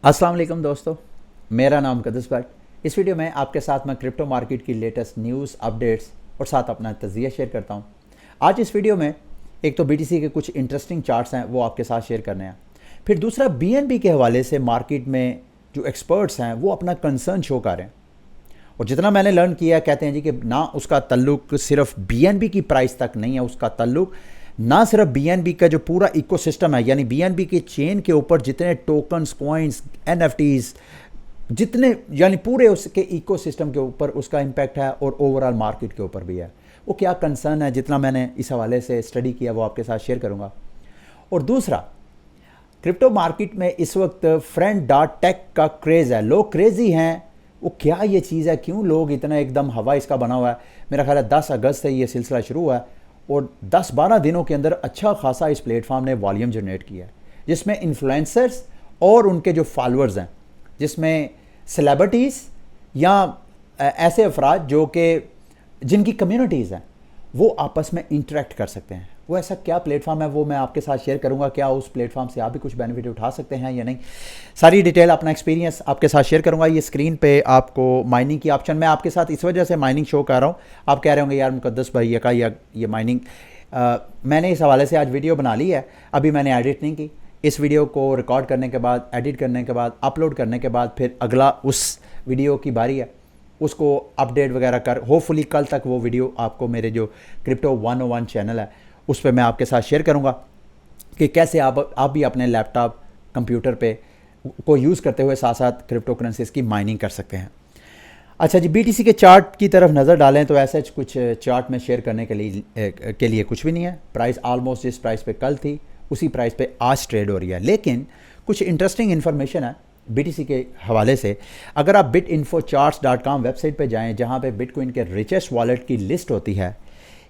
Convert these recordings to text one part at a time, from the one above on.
अस्सलाम वालेकुम दोस्तों, मेरा नाम कदस भट्ट। इस वीडियो में आपके साथ मैं क्रिप्टो मार्केट की लेटेस्ट न्यूज़ अपडेट्स और साथ अपना तजिया शेयर करता हूं। आज इस वीडियो में एक तो बीटीसी के कुछ इंटरेस्टिंग चार्ट्स हैं वो आपके साथ शेयर करने हैं। फिर दूसरा बीएनबी के हवाले से मार्केट में जो एक्सपर्ट्स हैं वो अपना कंसर्न शो कर रहे हैं। और जितना मैंने लर्न किया कहते हैं जी कि ना उसका ताल्लुक सिर्फ बीएनबी की प्राइस तक नहीं है, उसका ताल्लुक ना सिर्फ बीएनबी का जो पूरा इकोसिस्टम है यानी बीएनबी के चेन के ऊपर जितने टोकन्स, कॉइन्स, एनएफटीज जितने यानी पूरे उसके इकोसिस्टम के ऊपर उसका इम्पैक्ट है और ओवरऑल मार्केट के ऊपर भी है। वो क्या कंसर्न है, जितना मैंने इस हवाले से स्टडी किया वो आपके साथ शेयर करूंगा। और दूसरा, क्रिप्टो मार्केट में इस वक्त फ्रेंड डॉट टेक का क्रेज़ है, लोग क्रेजी हैं। वो क्या ये चीज़ है, क्यों लोग इतना एकदम हवा इसका बना हुआ है। मेरा ख्याल है 10 अगस्त से ये सिलसिला शुरू हुआ है और 10-12 दिनों के अंदर अच्छा खासा इस प्लेटफॉर्म ने वॉल्यूम जनरेट किया है, जिसमें इन्फ्लुएंसर्स और उनके जो फॉलोअर्स हैं, जिसमें सेलिब्रिटीज़ या ऐसे अफराद जो कि जिनकी कम्युनिटीज़ हैं वो आपस में इंटरेक्ट कर सकते हैं। वो ऐसा क्या प्लेटफॉर्म है वो मैं आपके साथ शेयर करूंगा। क्या उस प्लेटफॉर्म से आप भी कुछ बेनिफिट उठा सकते हैं या नहीं, सारी डिटेल अपना एक्सपीरियंस आपके साथ शेयर करूंगा। ये स्क्रीन पे आपको माइनिंग की ऑप्शन, मैं आपके साथ इस वजह से माइनिंग शो कर रहा हूँ। आप कह रहे होंगे यार मुकद्दस भाई का ये माइनिंग, मैंने इस हवाले से आज वीडियो बना ली है, अभी मैंने एडिट नहीं की। इस वीडियो को रिकॉर्ड करने के बाद, एडिट करने के बाद, अपलोड करने के बाद फिर अगला उस वीडियो की बारी है, उसको अपडेट वगैरह कर होपफुली कल तक वो वीडियो आपको मेरे जो क्रिप्टो 101 चैनल है उस पर मैं आपके साथ शेयर करूंगा कि कैसे आप भी अपने लैपटॉप, कंप्यूटर पे को यूज़ करते हुए साथ साथ क्रिप्टो करेंसीज की माइनिंग कर सकते हैं। अच्छा जी, बीटीसी के चार्ट की तरफ नज़र डालें तो ऐसे कुछ चार्ट में शेयर करने के लिए कुछ भी नहीं है। प्राइस ऑलमोस्ट जिस प्राइस पे कल थी उसी प्राइस पे आज ट्रेड हो रही है। लेकिन कुछ इंटरेस्टिंग इन्फॉर्मेशन है बीटीसी के हवाले से। अगर आप bitinfocharts.com वेबसाइट पे जाएं जहां पे बिटकॉइन के रिचेस्ट वॉलेट की लिस्ट होती है,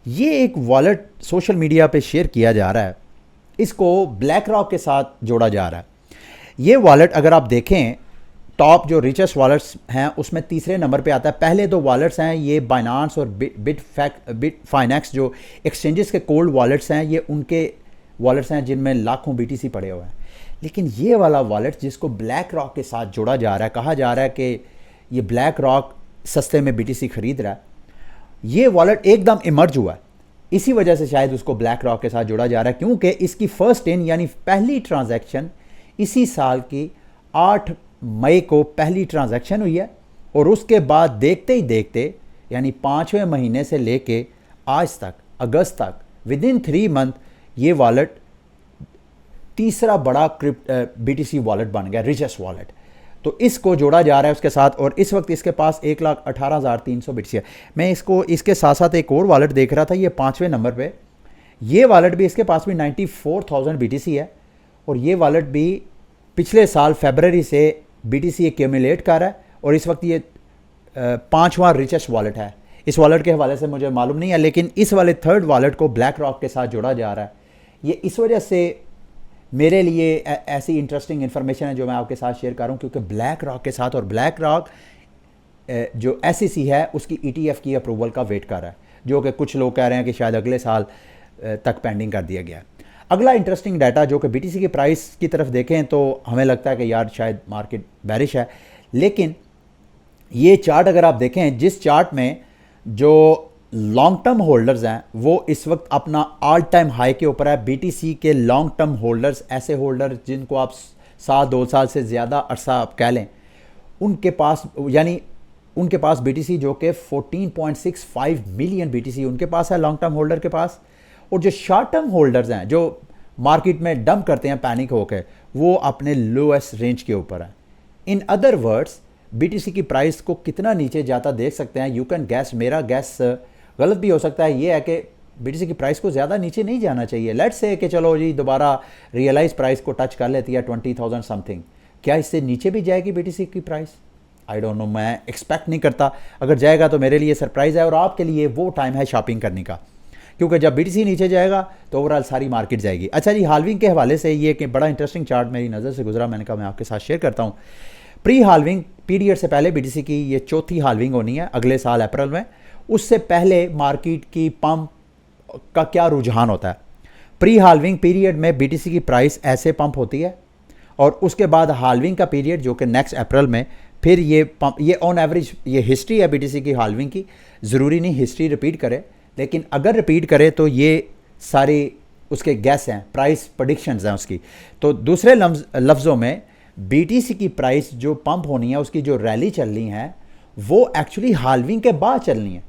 ये एक वॉलेट सोशल मीडिया पे शेयर किया जा रहा है, इसको ब्लैक रॉक के साथ जोड़ा जा रहा है। ये वॉलेट अगर आप देखें टॉप जो रिचेस्ट वॉलेट्स हैं उसमें तीसरे नंबर पे आता है। पहले दो वॉलेट्स हैं ये बाइनांस और बिटफाइनेक्स जो एक्सचेंजेस के कोल्ड वॉलेट्स हैं, ये उनके वॉलेट्स हैं जिनमें लाखों बीटीसी पड़े हुए हैं। लेकिन ये वाला वॉलेट जिसको ब्लैक रॉक के साथ जोड़ा जा रहा है, कहा जा रहा है कि ये ब्लैक रॉक सस्ते में बीटीसी खरीद रहा है, ये वॉलेट एकदम इमर्ज हुआ है। इसी वजह से शायद उसको ब्लैक रॉक के साथ जोड़ा जा रहा है, क्योंकि इसकी फर्स्ट इन यानी पहली ट्रांजैक्शन इसी साल की 8 मई को पहली ट्रांजैक्शन हुई है। और उसके बाद देखते ही देखते यानी 5वें महीने से लेके आज तक अगस्त तक विदिन 3 मंथ ये वॉलेट तीसरा बड़ा बीटीसी वॉलेट बन गया, रिचेस्ट वॉलेट। तो इसको जोड़ा जा रहा है उसके साथ और इस वक्त इसके पास 1,18,300 बीटीसी है। मैं इसके साथ साथ एक और वॉलेट देख रहा था, ये 5वें नंबर पे, ये वॉलेट भी इसके पास भी 94,000 बीटीसी है और ये वॉलेट भी पिछले साल फरवरी से बीटीसी एक्यूमुलेट कर रहा है और इस वक्त ये 5वां रिचेस्ट वॉलेट है। इस वॉलेट के हवाले से मुझे मालूम नहीं है, लेकिन इस वाले थर्ड वॉलेट को ब्लैक रॉक के साथ जोड़ा जा रहा है। ये इस वजह से मेरे लिए ऐसी इंटरेस्टिंग इन्फॉर्मेशन है जो मैं आपके साथ शेयर कर रहा हूँ, क्योंकि ब्लैक रॉक के साथ और ब्लैक रॉक जो SEC है उसकी ETF की अप्रूवल का वेट कर रहा है, जो कि कुछ लोग कह रहे हैं कि शायद अगले साल तक पेंडिंग कर दिया गया है। अगला इंटरेस्टिंग डाटा जो कि बीटीसी की प्राइस की तरफ देखें तो हमें लगता है कि यार शायद मार्केट बैरिश है, लेकिन ये चार्ट अगर आप देखें, जिस चार्ट में जो लॉन्ग टर्म होल्डर्स हैं वो इस वक्त अपना ऑल टाइम हाई के ऊपर है। बीटीसी के लॉन्ग टर्म होल्डर्स, ऐसे होल्डर जिनको आप 2 साल से ज़्यादा अरसा आप कह लें, उनके पास बीटीसी जो कि 14.65 मिलियन बीटीसी उनके पास है लॉन्ग टर्म होल्डर के पास। और जो शॉर्ट टर्म होल्डर्स हैं जो मार्केट में डंप करते हैं पैनिक होकर, वो अपने लोएस्ट रेंज के ऊपर है। इन अदर वर्ड्स बीटीसी की प्राइस को कितना नीचे जाता देख सकते हैं। यू कैन गैस, मेरा गैस गलत भी हो सकता है, ये है कि बीटीसी की प्राइस को ज़्यादा नीचे नहीं जाना चाहिए। लेट्स से कि चलो जी दोबारा रियलाइज प्राइस को टच कर लेती है 20,000 समथिंग, क्या इससे नीचे भी जाएगी बीटीसी की प्राइस? आई डोंट नो, मैं एक्सपेक्ट नहीं करता। अगर जाएगा तो मेरे लिए सरप्राइज़ है और आपके लिए वो टाइम है शॉपिंग करने का, क्योंकि जब बीटीसी नीचे जाएगा तो ओवरऑल सारी मार्केट जाएगी। अच्छा जी, हाल्विंग के हवाले से ये कि बड़ा इंटरेस्टिंग चार्ट मेरी नज़र से गुजरा, मैंने कहा मैं आपके साथ शेयर करता हूँ। प्री हाल्विंग पीरियड से पहले बीटीसी की ये चौथी हाल्विंग होनी है अगले साल अप्रैल में। उससे पहले मार्केट की पंप का क्या रुझान होता है? प्री हाल्विंग पीरियड में बीटीसी की प्राइस ऐसे पंप होती है और उसके बाद हाल्विंग का पीरियड जो कि नेक्स्ट अप्रैल में, फिर ये ऑन एवरेज ये हिस्ट्री है बीटीसी की हाल्विंग की, ज़रूरी नहीं हिस्ट्री रिपीट करे, लेकिन अगर रिपीट करे तो ये सारी उसके गैस हैं, प्राइस प्रेडिक्शंस हैं उसकी। तो दूसरे लफ्ज़ों में बीटीसी की प्राइस जो पंप होनी है, उसकी जो रैली चलनी है वो एक्चुअली हाल्विंग के बाद चलनी है।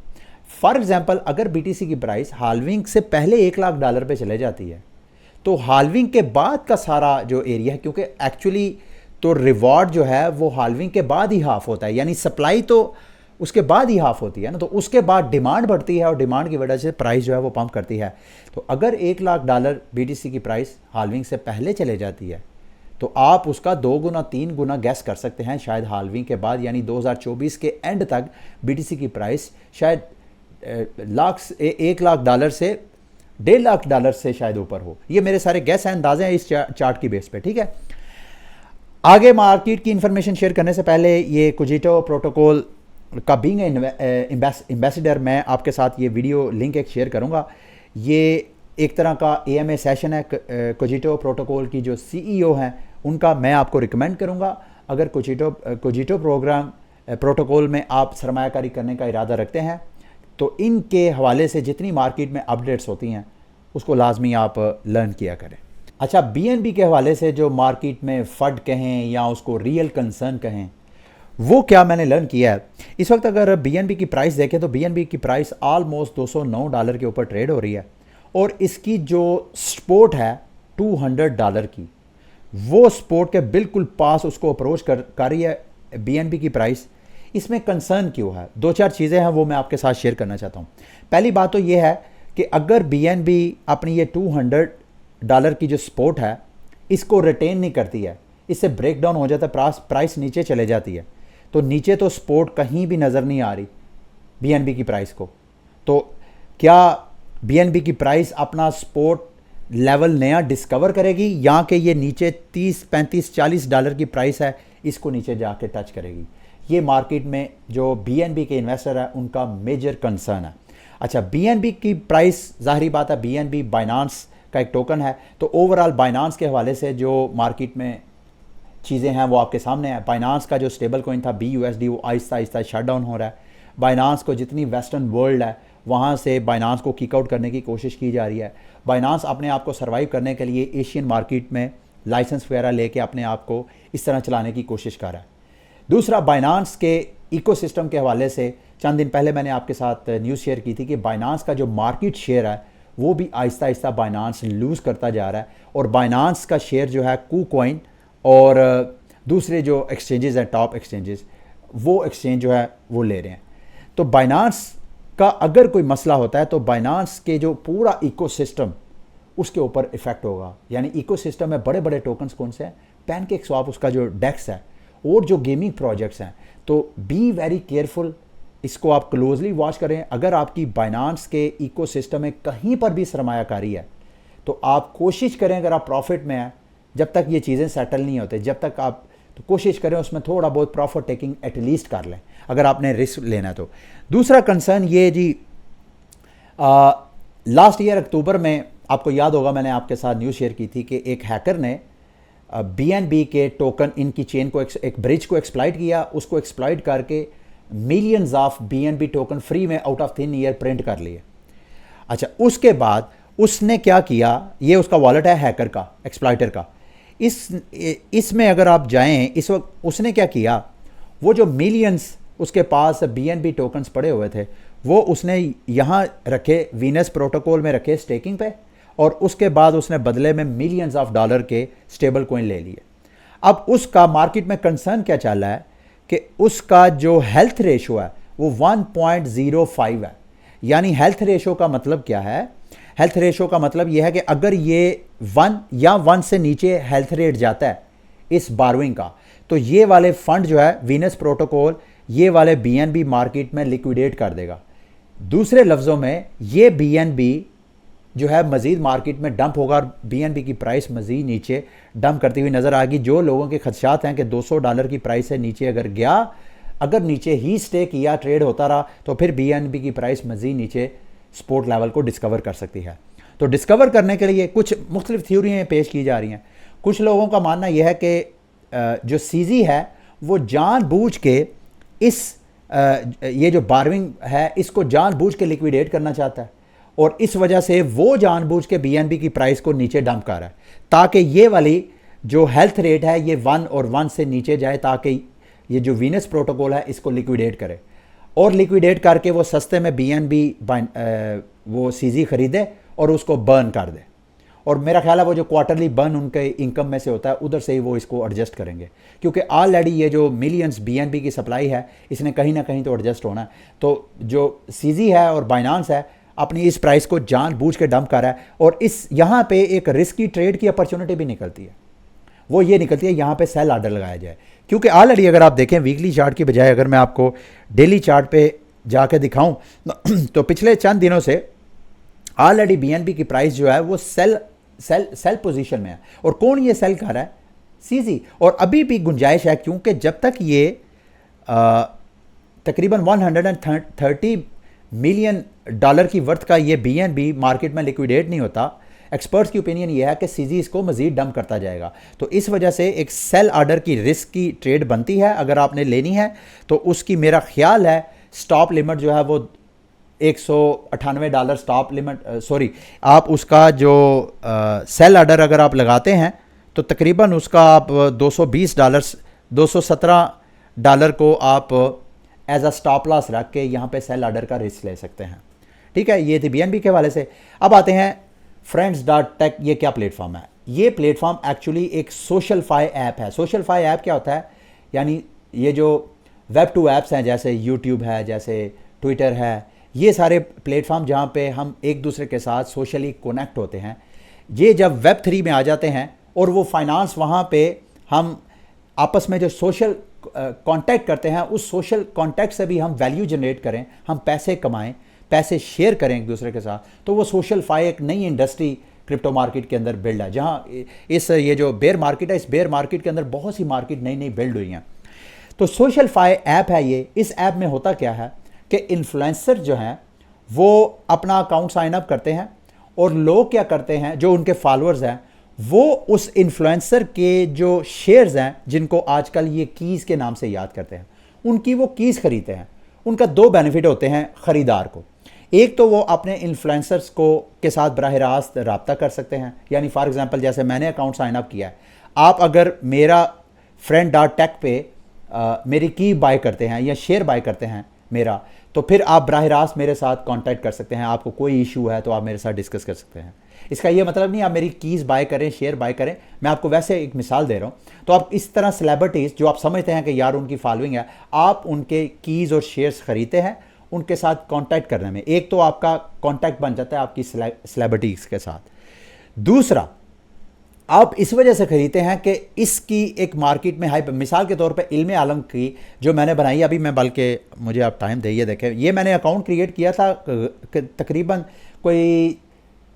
फॉर एग्जांपल अगर बीटीसी की प्राइस हाल्विंग से पहले $1,00,000 पे चले जाती है तो हाल्विंग के बाद का सारा जो एरिया है, क्योंकि एक्चुअली तो रिवॉर्ड जो है वो हाल्विंग के बाद ही हाफ होता है, यानी सप्लाई तो उसके बाद ही हाफ होती है ना, तो उसके बाद डिमांड बढ़ती है और डिमांड की वजह से प्राइस जो है वो पंप करती है। तो अगर $1,00,000 बीटीसी की प्राइस हाल्विंग से पहले चले जाती है तो आप उसका 2 गुना 3 गुना गैस कर सकते हैं, शायद हाल्विंग के बाद यानी 2024 के एंड तक बीटीसी की प्राइस शायद $1,00,000 से $1,50,000 से शायद ऊपर हो। ये मेरे सारे गैस हैं, अंदाजे हैं इस चार्ट की बेस पे, ठीक है। आगे मार्केट की इंफॉर्मेशन शेयर करने से पहले ये कुजिटो प्रोटोकॉल का बीइंग एम्बेसडर मैं आपके साथ ये वीडियो लिंक एक शेयर करूंगा। ये एक तरह का AMA सेशन है, कुजिटो प्रोटोकॉल की जो CEO हैं उनका मैं आपको रिकमेंड करूंगा। अगर कुजिटो प्रोटोकॉल में आप सरमायाकारी करने का इरादा रखते हैं तो इनके हवाले से जितनी मार्केट में अपडेट्स होती हैं उसको लाजमी आप लर्न किया करें। अच्छा, BNB के हवाले से जो मार्केट में फड कहें या उसको रियल कंसर्न कहें, वो क्या मैंने लर्न किया है। इस वक्त अगर BNB की प्राइस देखें तो BNB की प्राइस ऑलमोस्ट $209 के ऊपर ट्रेड हो रही है और इसकी जो सपोर्ट है $200 की, वो सपोर्ट के बिल्कुल पास उसको अप्रोच कर रही है BNB की प्राइस। इसमें कंसर्न क्यों है? 2-4 चीज़ें हैं वो मैं आपके साथ शेयर करना चाहता हूँ। पहली बात तो ये है कि अगर BNB अपनी ये $200 की जो सपोर्ट है इसको रिटेन नहीं करती है, इससे ब्रेक डाउन हो जाता है, प्राइस नीचे चले जाती है, तो नीचे तो सपोर्ट कहीं भी नज़र नहीं आ रही BNB की प्राइस को। तो क्या BNB की प्राइस अपना सपोर्ट लेवल नया डिस्कवर करेगी या कि ये नीचे $30, $35, $40 की प्राइस है इसको नीचे जाके टच करेगी? ये मार्केट में जो BNB के इन्वेस्टर है उनका मेजर कंसर्न है। अच्छा, BNB की प्राइस जाहिर बात है, BNB बाइनांस का एक टोकन है, तो ओवरऑल बाइनांस के हवाले से जो मार्केट में चीज़ें हैं वो आपके सामने है। बाइनांस का जो स्टेबल कॉइन था BUSD वो आहिस्ता आहिस्ता शट डाउन हो रहा है। बाइनांस को जितनी वेस्टर्न वर्ल्ड है वहाँ से बाइनांस को किक आउट करने की कोशिश की जा रही है। बाइनांस अपने आप को सर्वाइव करने के लिए एशियन मार्केट में लाइसेंस वगैरह लेके अपने आप को इस तरह चलाने की कोशिश कर रहा है। दूसरा, बाइनांस के इकोसिस्टम के हवाले से चंद दिन पहले मैंने आपके साथ न्यूज़ शेयर की थी कि बाइनांस का जो मार्केट शेयर है वो भी आहिस्ता आहिस्ता बाइनांस लूज़ करता जा रहा है और बाइनांस का शेयर जो है KuCoin और दूसरे जो एक्सचेंजेस हैं, टॉप एक्सचेंजेस, वो एक्सचेंज जो है वो ले रहे हैं। तो बाइनांस का अगर कोई मसला होता है तो बाइनांस के जो पूरा इकोसिस्टम उसके ऊपर इफेक्ट होगा। यानी इकोसिस्टम में बड़े बड़े टोकन्स कौन से हैं? PancakeSwap उसका जो डेक्स है और जो गेमिंग प्रोजेक्ट्स हैं। तो बी वेरी केयरफुल, इसको आप क्लोजली वॉच करें। अगर आपकी बाइनांस के इकोसिस्टम में कहीं पर भी सरमायाकारी है तो आप कोशिश करें, अगर आप प्रॉफिट में हैं, जब तक ये चीज़ें सेटल नहीं होते, जब तक आप तो कोशिश करें उसमें थोड़ा बहुत प्रॉफिट टेकिंग एटलीस्ट कर लें अगर आपने रिस्क लेना है तो। दूसरा कंसर्न ये जी, लास्ट ईयर अक्टूबर में आपको याद होगा मैंने आपके साथ न्यूज़ शेयर की थी कि एक हैकर ने BNB के टोकन, इनकी चेन को, एक ब्रिज को एक्सप्लॉइट किया। उसको एक्सप्लॉइट करके millions of BNB token free में out of thin air print कर लिए। अच्छा, उसके बाद उसने क्या किया, ये उसका वॉलेट है हैकर का, एक्सप्लॉइटर का। इसमें अगर आप जाएं, इस वक्त उसने क्या किया, वो जो मिलियंस उसके पास BNB टोकन्स पड़े हुए थे वो उसने यहाँ रखे, वीनस प्रोटोकॉल में रखे स्टेकिंग पे, और उसके बाद उसने बदले में मिलियंस ऑफ डॉलर के स्टेबल कॉइन ले लिए। अब उसका मार्केट में कंसर्न क्या चल रहा है कि उसका जो हेल्थ रेशो है वो 1.05 है। यानी हेल्थ रेशो का मतलब क्या है? हेल्थ रेशो का मतलब यह है कि अगर ये 1 या 1 से नीचे हेल्थ रेट जाता है इस बारविंग का, तो ये वाले फंड जो है वीनस प्रोटोकॉल ये वाले BNB मार्केट में लिक्विडेट कर देगा। दूसरे लफ्ज़ों में ये BNB जो है मज़ीद मार्केट में डंप होगा और BNB की प्राइस मज़ीद नीचे डंप करती हुई नज़र आएगी। जो लोगों के खदशात हैं कि $200 की प्राइस से नीचे अगर गया, अगर नीचे ही स्टे किया, ट्रेड होता रहा, तो फिर BNB की प्राइस मज़ीद नीचे सपोर्ट लेवल को डिस्कवर कर सकती है। तो डिस्कवर करने के लिए कुछ मुख्तलिफ थ्योरियाँ पेश की जा रही हैं। कुछ लोगों का मानना यह है कि जो सीजी है वो जानबूझ के इस ये जो बारविंग है इसको जानबूझ के लिक्विडेट करना चाहता है, और इस वजह से वो जानबूझ के बीएनबी की प्राइस को नीचे डंप कर रहा है ताकि ये वाली जो हेल्थ रेट है ये 1 और 1 से नीचे जाए, ताकि ये जो वीनस प्रोटोकॉल है इसको लिक्विडेट करे, और लिक्विडेट करके वो सस्ते में बीएनबी वो सीजी खरीदे और उसको बर्न कर दे। और मेरा ख्याल है वो जो क्वार्टरली बर्न उनके इनकम में से होता है उधर से ही वो इसको एडजस्ट करेंगे, क्योंकि ऑलरेडी ये जो मिलियंस बीएनबी की सप्लाई है इसने कहीं ना कहीं तो एडजस्ट होना है। तो जो सीजी है और बाइनांस है अपनी इस प्राइस को जानबूझ के डंप कर रहा है, और इस यहाँ पे एक रिस्की ट्रेड की अपॉर्चुनिटी भी निकलती है, वो ये निकलती है यहाँ पे सेल ऑर्डर लगाया जाए। क्योंकि ऑलरेडी अगर आप देखें वीकली चार्ट की बजाय अगर मैं आपको डेली चार्ट पे जाके दिखाऊं तो पिछले चंद दिनों से ऑलरेडी बीएनबी की प्राइस जो है वो सेल पोजीशन में है। और कौन ये सेल कर रहा है? सीजी। और अभी भी गुंजाइश है, क्योंकि जब तक ये तकरीबन 130 मिलियन डॉलर की वर्थ का ये बीएनबी मार्केट में लिक्विडेट नहीं होता, एक्सपर्ट्स की ओपिनियन ये है कि सीजी इसको मजीद डंप करता जाएगा। तो इस वजह से एक सेल ऑर्डर की रिस्क की ट्रेड बनती है। अगर आपने लेनी है तो उसकी मेरा ख्याल है स्टॉप लिमिट जो है वो $198 स्टॉप लिमिट, सॉरी आप उसका जो सेल ऑर्डर अगर आप लगाते हैं तो तकरीबन उसका आप $220 $217 को आप एज अ स्टॉप लॉस रख के यहाँ पे सेल ऑर्डर का रिस्क ले सकते हैं। ठीक है, ये थी बीएनबी के हवाले से। अब आते हैं friends.tech। ये क्या प्लेटफॉर्म है? ये प्लेटफॉर्म एक्चुअली एक सोशलफाई ऐप है। सोशलफाई ऐप क्या होता है? यानी ये जो वेब टू ऐप्स हैं जैसे यूट्यूब है, जैसे ट्विटर है, ये सारे प्लेटफॉर्म जहाँ पे हम एक दूसरे के साथ सोशली कनेक्ट होते हैं, ये जब वेब 3 में आ जाते हैं और वो फाइनेंस वहाँ पे हम आपस में जो सोशल कांटेक्ट करते हैं उस सोशल कांटेक्ट से भी हम वैल्यू जनरेट करें, हम पैसे कमाएं, पैसे शेयर करें एक दूसरे के साथ, तो वो सोशलफाई एक नई इंडस्ट्री क्रिप्टो मार्केट के अंदर बिल्ड है। जहाँ ये जो बेयर मार्केट है, इस बेयर मार्केट के अंदर बहुत सी मार्केट नई नई बिल्ड हुई हैं। तो सोशलफाई ऐप है ये। इस ऐप में होता क्या है कि इन्फ्लुएंसर जो हैं वो अपना अकाउंट साइन अप करते हैं, और लोग क्या करते हैं, जो उनके फॉलोअर्स हैं वो उस इन्फ्लुएंसर के जो शेयर्स हैं जिनको आजकल ये कीज़ के नाम से याद करते हैं, उनकी वो कीज़ खरीदते हैं। उनका 2 बेनिफिट होते हैं ख़रीदार को। एक तो वो अपने इन्फ्लुएंसर्स को के साथ बराह रास्त रब्ता कर सकते हैं। यानी फॉर एग्जांपल जैसे मैंने अकाउंट साइन अप किया है, आप अगर मेरा friend.tech पे मेरी की बाय करते हैं या शेयर बाय करते हैं मेरा, तो फिर आप बराह रास्त मेरे साथ कांटेक्ट कर सकते हैं। आपको कोई इशू है तो आप मेरे साथ डिस्कस कर सकते हैं। इसका ये मतलब नहीं आप मेरी कीज़ बाय करें, शेयर बाय करें, मैं आपको वैसे एक मिसाल दे रहा हूँ। तो आप इस तरह सेलिब्रिटीज़ जो आप समझते हैं कि यार उनकी फॉलोइंग है, आप उनके कीज़ और शेयर्स खरीदते हैं उनके साथ कांटेक्ट करने में। एक तो आपका कांटेक्ट बन जाता है आपकी सेलिब्रिटीज़ के साथ। दूसरा, आप इस वजह से खरीदते हैं कि इसकी एक मार्केट में हाइप। मिसाल के तौर पे इल्म आलम की जो मैंने बनाई, अभी मैं बल्कि मुझे आप टाइम दे देखें, ये मैंने अकाउंट क्रिएट किया था तकरीबन कोई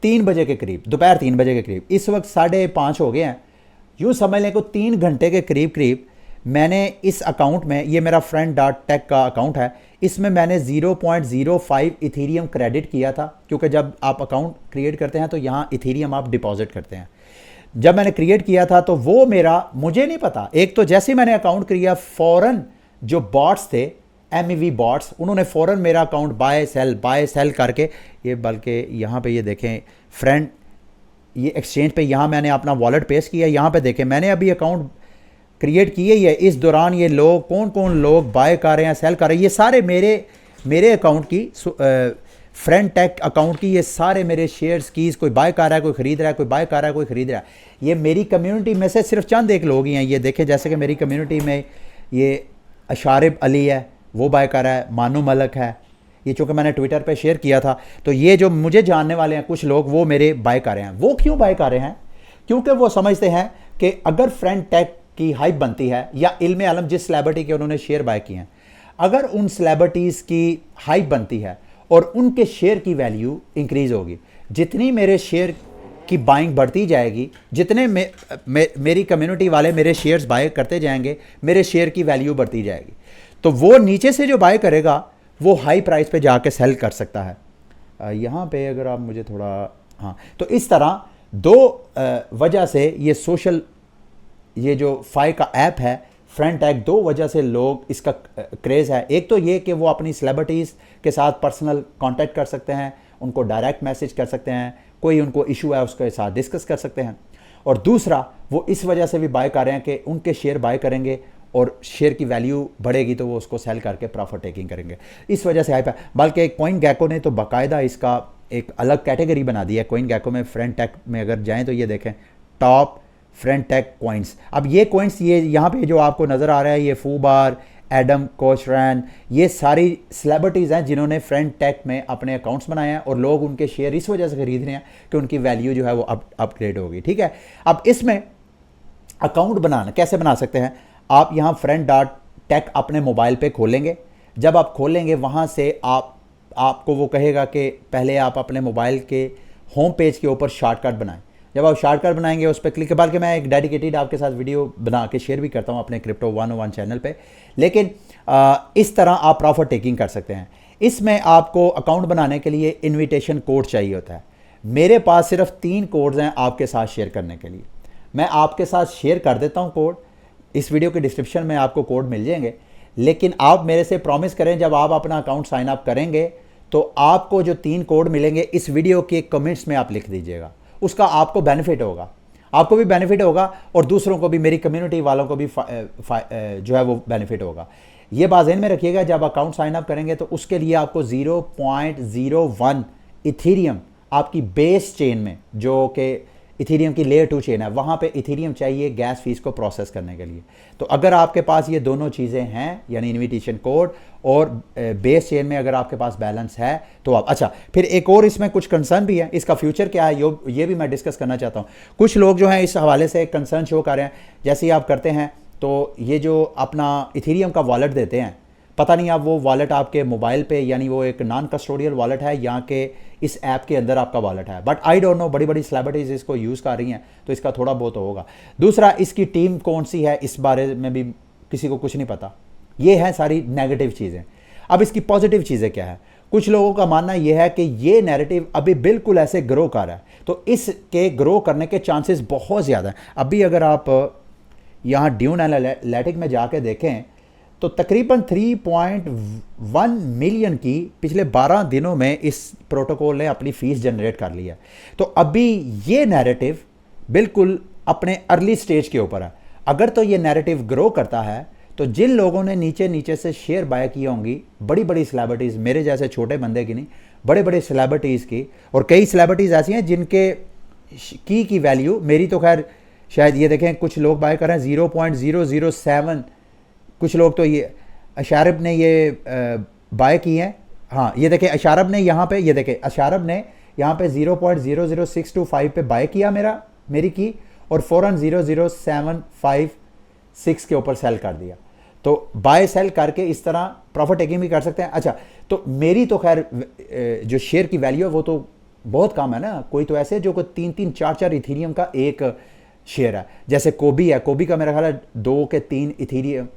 3 बजे के करीब, दोपहर 3 बजे के करीब। इस वक्त 5:30 हो गए हैं। यूँ समझ लें को 3 घंटे के करीब मैंने इस अकाउंट में, ये मेरा friend.tech का अकाउंट है, इसमें मैंने 0.05 इथीरियम क्रेडिट किया था, क्योंकि जब आप अकाउंट क्रिएट करते हैं तो यहाँ इथीरियम आप डिपॉजिट करते हैं। जब मैंने क्रिएट किया था तो वो मेरा, मुझे नहीं पता, एक तो जैसे ही मैंने अकाउंट किया फ़ौरन जो बॉट्स थे, MEV बॉट्स, उन्होंने फ़ौरन मेरा अकाउंट बाय सेल करके, ये बल्कि यहाँ पे ये देखें फ्रेंड, ये एक्सचेंज पे यहाँ मैंने अपना वॉलेट पेश किया। यहाँ पे देखें मैंने अभी अकाउंट क्रिएट किए ही है, इस दौरान ये लोग कौन लोग बाय कर रहे हैं, सेल कर रहे हैं, ये सारे मेरे अकाउंट की friend.tech अकाउंट की ये सारे मेरे शेयर्स कीज़, कोई बाय कर रहा है, कोई ख़रीद रहा है, कोई बाय कर रहा है, कोई ख़रीद रहा है। ये मेरी कम्युनिटी में से सिर्फ चंद एक लोग ही हैं। ये देखें जैसे कि मेरी कम्युनिटी में ये अशारिब अली है, वो बाय कर रहा है, मानू मलक है, ये चूँकि मैंने ट्विटर पे शेयर किया था, तो ये जो मुझे जानने वाले हैं कुछ लोग, वो मेरे बाय कर रहे हैं। वो क्यों बाय कर रहे हैं? क्योंकि वो समझते हैं कि अगर friend.tech की हाइप बनती है, या इल्म आलम जिस सेलिब्रिटी के उन्होंने शेयर बाय किए हैं, अगर उन सेलिब्रिटीज़ की हाइप बनती है और उनके शेयर की वैल्यू इंक्रीज़ होगी, जितनी मेरे शेयर की बाइंग बढ़ती जाएगी, जितने मेरी कम्युनिटी वाले मेरे शेयर्स बाय करते जाएंगे, मेरे शेयर की वैल्यू बढ़ती जाएगी। तो वो नीचे से जो बाय करेगा वो हाई प्राइस पे जाके सेल कर सकता है। यहाँ पे अगर आप मुझे थोड़ा, हाँ, तो इस तरह 2 वजह से ये सोशल ये जो फाई का ऐप है फ्रेंड टैग, दो वजह से लोग इसका क्रेज़ है। एक तो ये कि वो अपनी सेलिब्रिटीज़ के साथ पर्सनल कांटेक्ट कर सकते हैं, उनको डायरेक्ट मैसेज कर सकते हैं, कोई उनको इशू है उसके साथ डिस्कस कर सकते हैं। और दूसरा वो इस वजह से भी बाय कर रहे हैं कि उनके शेयर बाय करेंगे और शेयर की वैल्यू बढ़ेगी तो वो उसको सेल करके प्रॉफिट टेकिंग करेंगे, इस वजह से हाइप है। बल्कि कॉइन गैको ने तो बाकायदा इसका एक अलग कैटेगरी बना दी है। कॉइन गैको में फ्रेंड टेक में अगर जाएं तो ये देखें टॉप फ्रेंड टेक कॉइन्स। अब ये कॉइन्स ये यहाँ पे जो आपको नज़र आ रहा है, ये फूबार, एडम कोचरैन, ये सारी सेलिब्रिटीज़ हैं जिन्होंने फ्रेंड टेक में अपने अकाउंट्स बनाए हैं और लोग उनके शेयर इस वजह से खरीद रहे हैं कि उनकी वैल्यू जो है वो अपग्रेड होगी। ठीक है, अब इसमें अकाउंट बनाना कैसे बना सकते हैं? आप यहाँ फ्रेंड डॉट टेक अपने मोबाइल पे खोलेंगे। जब आप खोलेंगे वहाँ से आपको वो कहेगा कि पहले आप अपने मोबाइल के होम पेज के ऊपर शॉर्टकट बनाएं। जब आप शॉर्टकट बनाएंगे उस पर क्लिक, बल्कि मैं एक डेडिकेटेड आपके साथ वीडियो बना के शेयर भी करता हूँ अपने क्रिप्टो 101 चैनल पे। लेकिन इस तरह आप प्रॉफिट टेकिंग कर सकते हैं। इसमें आपको अकाउंट बनाने के लिए इन्विटेशन कोड चाहिए होता है। मेरे पास सिर्फ 3 कोड्स हैं आपके साथ शेयर करने के लिए। मैं आपके साथ शेयर कर देता हूँ कोड, इस वीडियो के डिस्क्रिप्शन में आपको कोड मिल जाएंगे। लेकिन आप मेरे से प्रॉमिस करें जब आप अपना अकाउंट साइन अप करेंगे तो आपको जो 3 कोड मिलेंगे इस वीडियो के कमेंट्स में आप लिख दीजिएगा, उसका आपको बेनिफिट होगा, आपको भी बेनिफिट होगा और दूसरों को भी, मेरी कम्युनिटी वालों को भी जो है वो बेनिफिट होगा। ये बात ज़हन में रखिएगा, जब अकाउंट साइन अप करेंगे तो उसके लिए आपको 0.01 इथीरियम आपकी बेस चेन में, जो कि इथीरियम की लेयर 2 चेन है, वहाँ पे इथीरियम चाहिए गैस फीस को प्रोसेस करने के लिए। तो अगर आपके पास ये दोनों चीज़ें हैं, यानी इन्विटेशन कोड और बेस चेन में अगर आपके पास बैलेंस है तो आप, अच्छा फिर एक और इसमें कुछ कंसर्न भी है, इसका फ्यूचर क्या है ये भी मैं डिस्कस करना चाहता हूँ। कुछ लोग जो हैं इस हवाले से कंसर्न शो कर रहे हैं, जैसे ही आप करते हैं तो ये जो अपना इथीरियम का वॉलेट देते हैं, पता नहीं आप वो वॉलेट आपके मोबाइल पे, यानी वो एक नॉन कस्टोडियल वॉलेट है या कि इस ऐप के अंदर आपका वॉलेट है, बट आई डोंट नो, बड़ी बड़ी सेलिब्रिटीज इसको यूज़ कर रही हैं तो इसका थोड़ा बहुत होगा। दूसरा, इसकी टीम कौन सी है इस बारे में भी किसी को कुछ नहीं पता। ये है सारी नेगेटिव चीज़ें। अब इसकी पॉजिटिव चीज़ें क्या है? कुछ लोगों का मानना यह है कि ये नैरेटिव अभी बिल्कुल ऐसे ग्रो कर रहा है, तो इसके ग्रो करने के चांसेस बहुत ज़्यादा हैं। अभी अगर आप यहाँ ड्यून एनालिटिक में जाके देखें तो तकरीबन 3.1 मिलियन की पिछले 12 दिनों में इस प्रोटोकॉल ने अपनी फीस जनरेट कर लिया। तो अभी ये नैरेटिव बिल्कुल अपने अर्ली स्टेज के ऊपर है। अगर तो ये नैरेटिव ग्रो करता है तो जिन लोगों ने नीचे नीचे से शेयर बाय की होंगी, बड़ी बड़ी सेलिब्रिटीज़, मेरे जैसे छोटे बंदे की नहीं, बड़े बड़े सेलिब्रिटीज़ की, और कई सेलिब्रिटीज़ ऐसी हैं जिनके की वैल्यू, मेरी तो खैर शायद ये देखें कुछ लोग बाय कर रहे हैं 0.007, कुछ लोग तो ये अशारब ने ये बाय की हैं। हाँ ये देखें अशारब ने यहाँ पे, ये देखें अशारब ने यहाँ पे 0.00625 पे बाय किया मेरी की, और फ़ौरन 00756 के ऊपर सेल कर दिया। तो बाय सेल करके इस तरह प्रॉफिट टेकिंग भी कर सकते हैं। अच्छा, तो मेरी तो खैर जो शेयर की वैल्यू है वो तो बहुत कम है ना। कोई तो ऐसे जो को 3-3, 4-4 इथीरियम का एक शेयर है, जैसे कोबी है, कोबी का मेरा ख्याल है 2 के 3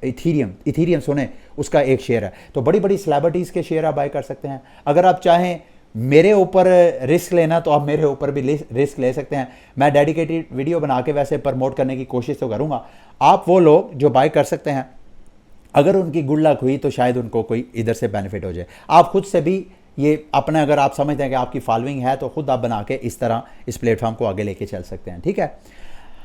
इथीरियम सुने उसका एक शेयर है। तो बड़ी बड़ी सेलिब्रिटीज़ के शेयर आप बाय कर सकते हैं। अगर आप चाहें मेरे ऊपर रिस्क लेना तो आप मेरे ऊपर भी रिस्क ले सकते हैं। मैं डेडिकेटेड वीडियो बना के वैसे प्रमोट करने की कोशिश तो करूँगा। आप वो लोग जो बाय कर सकते हैं, अगर उनकी गुड लक हुई तो शायद उनको कोई इधर से बेनिफिट हो जाए। आप खुद से भी ये अपने, अगर आप समझते हैं कि आपकी फॉलोइंग है तो खुद आप बना के इस तरह इस प्लेटफॉर्म को आगे लेके चल सकते हैं। ठीक है।